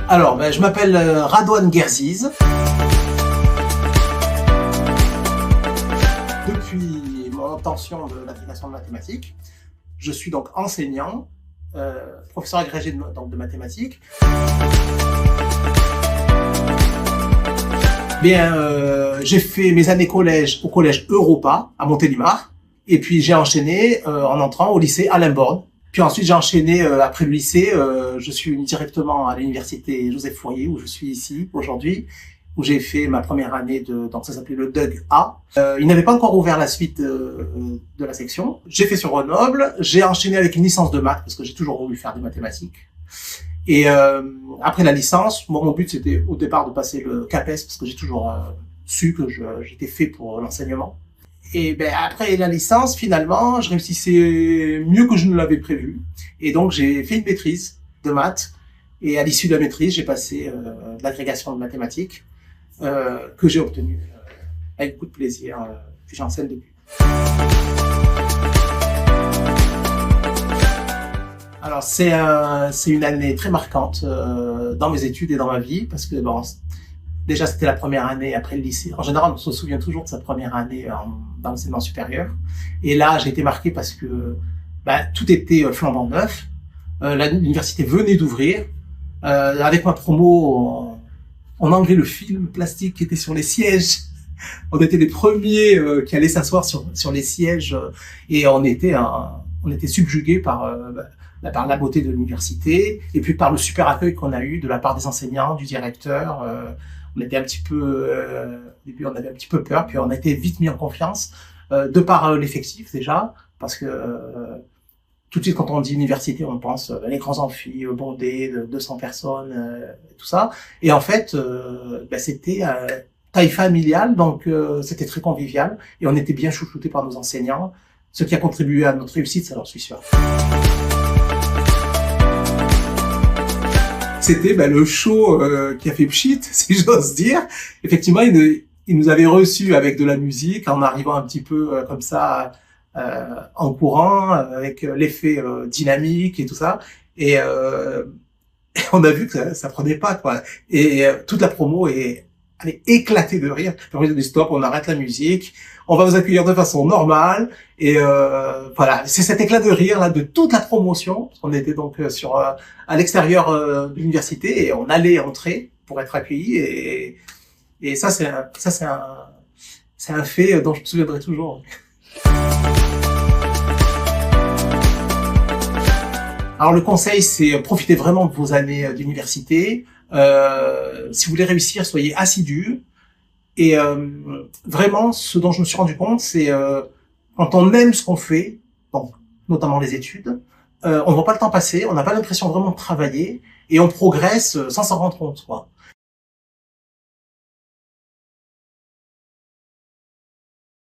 Alors, je m'appelle Radouane Guerziz. Depuis mon obtention de l'agrégation de mathématiques, je suis donc enseignant, professeur agrégé de mathématiques. J'ai fait mes années collège au collège Europa à Montélimar, et puis j'ai enchaîné en entrant au lycée Alain Born. Puis ensuite j'ai enchaîné après le lycée, je suis venu directement à l'université Joseph Fourier où je suis ici aujourd'hui, où j'ai fait ma première année donc ça s'appelait le DUG A. Il n'avait pas encore ouvert la suite de la section. J'ai fait sur Grenoble, j'ai enchaîné avec une licence de maths parce que j'ai toujours voulu faire des mathématiques. Et après la licence, mon but c'était au départ de passer le CAPES parce que j'ai toujours su que j'étais fait pour l'enseignement. Et après la licence, finalement, je réussissais mieux que je ne l'avais prévu. Et donc j'ai fait une maîtrise de maths. Et à l'issue de la maîtrise, j'ai passé l'agrégation de mathématiques que j'ai obtenue avec beaucoup de plaisir, que j'enseigne depuis. Alors c'est une année très marquante dans mes études et dans ma vie parce que déjà c'était la première année après le lycée. En général, on se souvient toujours de sa première année dans l'enseignement supérieur. Et là, j'ai été marqué parce que tout était flambant neuf. L'université venait d'ouvrir. Avec ma promo, on enlevait le film plastique qui était sur les sièges. On était les premiers qui allaient s'asseoir sur les sièges et on était subjugués par la beauté de l'université et puis par le super accueil qu'on a eu de la part des enseignants, du directeur. On était un petit peu, au début on avait un petit peu peur, puis on a été vite mis en confiance de par l'effectif déjà, parce que tout de suite quand on dit université, on pense les grands amphis bondés de 200 personnes, tout ça. Et en fait, c'était taille familiale, donc c'était très convivial et on était bien chouchoutés par nos enseignants, ce qui a contribué à notre réussite, ça j'en suis sûr. C'était le show qui a fait pchit, si j'ose dire. Effectivement, il nous avait reçus avec de la musique, en arrivant un petit peu comme ça, en courant, avec l'effet dynamique et tout ça. Et on a vu que ça prenait pas, quoi. Et toute la promo elle est éclatée de rire. On a dit stop, on arrête la musique, on va vous accueillir de façon normale. Et voilà, c'est cet éclat de rire là de toute la promotion. On était donc à l'extérieur de l'université et on allait entrer pour être accueillis. Et ça c'est un fait dont je me souviendrai toujours. Alors le conseil, c'est profitez vraiment de vos années d'université. Si vous voulez réussir, soyez assidus. Et vraiment, ce dont je me suis rendu compte, c'est quand on aime ce qu'on fait, donc notamment les études, on ne voit pas le temps passer, on n'a pas l'impression vraiment de travailler et on progresse sans s'en rendre compte, quoi.